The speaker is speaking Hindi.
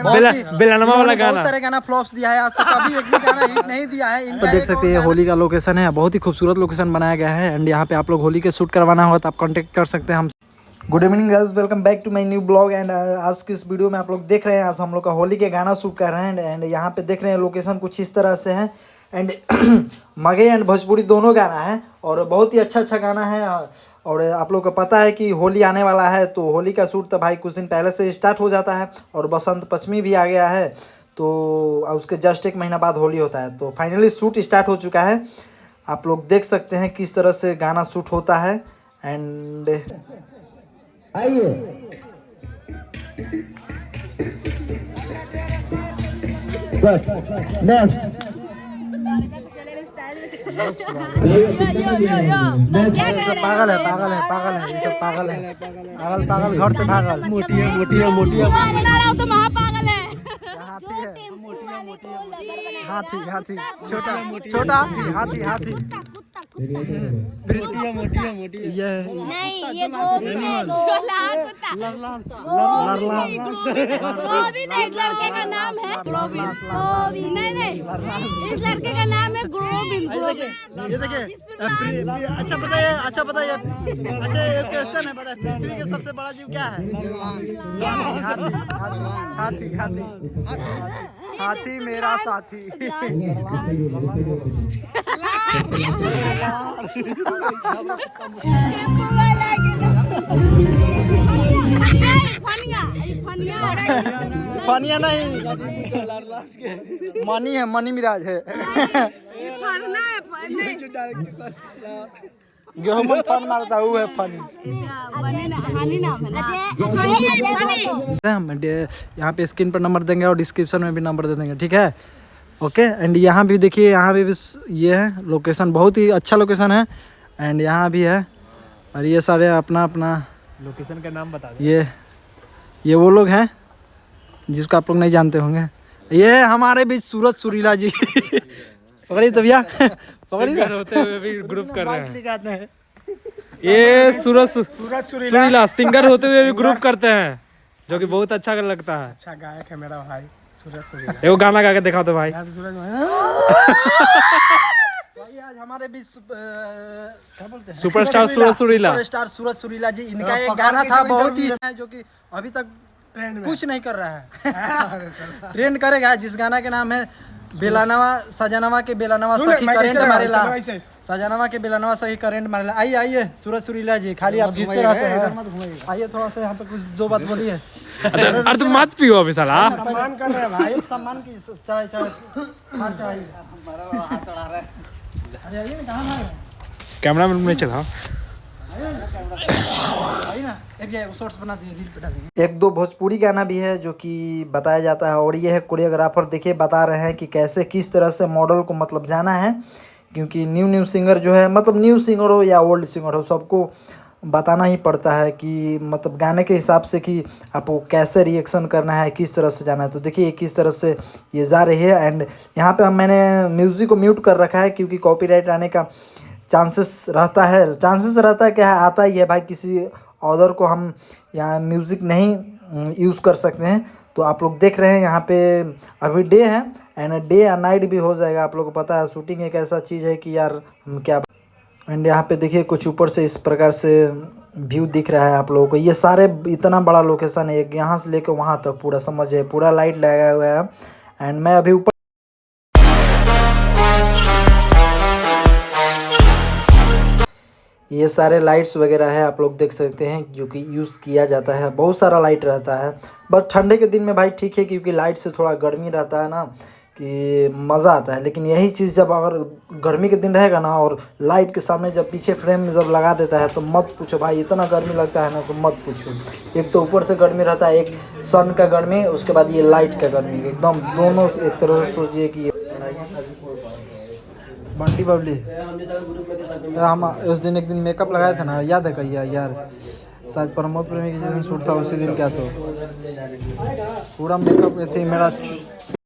बेलानमा वाला गाना, बहुत सारे गाना फ्लॉप्स दिया है, आज तक कभी एक भी गाना हिट नहीं दिया है इनका। तो देख सकते हैं होली का लोकेशन है, बहुत ही खूबसूरत लोकेशन बनाया गया है। एंड यहाँ पे आप लोग होली के शूट करवाना होगा तो आप कांटेक्ट कर सकते हैं हम। Good evening guys, welcome back to my new blog. And आज की इस वीडियो में आप लोग देख रहे हैं, आज हम लोग का होली के गाना शूट कर रहे हैं। एंड यहाँ पे देख रहे हैं लोकेशन कुछ इस तरह से है। एंड मगही एंड भोजपुरी दोनों गाना है और बहुत ही अच्छा गाना है। और आप लोग को पता है कि होली आने वाला है, तो होली का शूट तो भाई कुछ दिन पहले से स्टार्ट हो जाता है। और बसंत पंचमी भी आ गया है, तो उसके जस्ट एक महीना बाद होली होता है। तो फाइनली शूट स्टार्ट हो चुका है, आप लोग देख सकते हैं किस तरह से गाना शूट होता है। एंड आइए नेक्स्ट पागल है, पागल है, पागल है, ये सब पागल है, पागल पागल घर से भागल। मोटी है, मोटी है, मोटी है, तो महापागल है। हाथी है, हाथी हाथी, छोटा छोटा हाथी, हाथी हाथी, मोटी है, मोटी है, मोटी है, ये नहीं, ये गोभी है, गोला कुत्ता। गोभी तो इस लड़के का नाम है ग्लोबिन। गोभी नहीं, इस लड़के का नाम है ग्लोबिन। ये देखिए, अच्छा बताइए, अच्छा ये क्वेश्चन है, बताइए पृथ्वी के सबसे बड़ा जीव क्या है? हाथी, हाथी, हाथी मेरा साथी। फनिया नहीं, मनी है, मनी मिराज है। गेहूं में फन मारता हूँ है फनी। हम यहाँ पे स्क्रीन पर नंबर देंगे और डिस्क्रिप्शन में भी नंबर दे देंगे, ठीक है? ओके। एंड यहाँ भी देखिए, यहाँ भी ये है लोकेशन, बहुत ही अच्छा लोकेशन है। एंड यहाँ भी है, और ये सारे अपना अपना लोकेशन का नाम बता दो। ये वो लोग हैं जिसको आप लोग नहीं जानते होंगे। ये है हमारे बीच सूरज सुरीला जी। पकड़िए तो भैया, पकड़िए होते हुए भी ग्रुप कर रहे हैं। ये सूरज सुरीला सिंगर होते हुए भी ग्रुप करते हैं, जो कि बहुत अच्छा लगता है। अच्छा गायक है मेरा भाई सूरज सुरीला। एगो गाना गा के दिखाओ तो भाई। आज हमारे बीच क्या बोलते हैं, सुपरस्टार सूरज सुरीला। सुपरस्टार सूरज सुरीला जी, इनका एक गाना था बहुत ही जो कि अभी तक कुछ नहीं कर रहा है। ट्रेंड करेगा, जिस गाना के नाम है बेलानवा सजनवा के बेलानवा सखी करेंट मारेला, सजनवा के बेलानवा सखी करेंट मारेला। आइए आइए सूरज सुरीला जी, खाली आप घिसते रहते हैं, आइए थोड़ा सा यहाँ पे कुछ दो बात बोलिए। अरे तुम मत पियो अभी साला। सम्मान कर रहे हैं भाई, सम्मान की चढ़ाई चढ़ाई। कैमरा में चला। एक दो भोजपुरी गाना भी है जो कि बताया जाता है। और ये है कोरियोग्राफर, देखिए बता रहे हैं कि कैसे किस तरह से मॉडल को मतलब जाना है, क्योंकि न्यू सिंगर जो है, मतलब न्यू सिंगर हो या ओल्ड सिंगर हो, सबको बताना ही पड़ता है कि मतलब गाने के हिसाब से कि आपको कैसे रिएक्शन करना है, किस तरह से जाना है। तो देखिए किस तरह से ये जा रही है। एंड यहाँ पे मैंने म्यूज़िक को म्यूट कर रखा है, क्योंकि कॉपीराइट आने का चांसेस रहता है, क्या है, आता ही है भाई। किसी ऑर्डर को हम यहाँ म्यूज़िक नहीं यूज़ कर सकते हैं। तो आप लोग देख रहे हैं यहाँ पे अभी डे है, एंड डे या नाइट भी हो जाएगा। आप लोग को पता है शूटिंग एक ऐसा चीज़ है कि यार हम क्या। एंड यहाँ पे देखिए कुछ ऊपर से इस प्रकार से व्यू दिख रहा है आप लोगों को। ये सारे इतना बड़ा लोकेशन है, यहाँ से लेकर वहाँ तक पूरा समझिए, पूरा लाइट लगा हुआ है। एंड मैं अभी ऊपर ये सारे लाइट्स वगैरह है, आप लोग देख सकते हैं, जो कि यूज़ किया जाता है। बहुत सारा लाइट रहता है, बट ठंडे के दिन में भाई ठीक है, क्योंकि लाइट से थोड़ा गर्मी रहता है ना, कि मज़ा आता है। लेकिन यही चीज़ जब अगर गर्मी के दिन रहेगा ना, और लाइट के सामने जब पीछे फ्रेम में जब लगा देता है, तो मत पूछो भाई, इतना गर्मी लगता है ना, तो मत पूछो। एक तो ऊपर से गर्मी रहता है, एक सन का गर्मी, उसके बाद ये लाइट का गर्मी, एकदम दोनों एक तरह से सोचिए कि बंटी बबली। हम उस दिन एक दिन मेकअप लगाए थे ना, याद है कहिए यार, शायद प्रमोद प्रेमी की जिस दिन शूट था उसी दिन, क्या तो पूरा मेकअप थी मेरा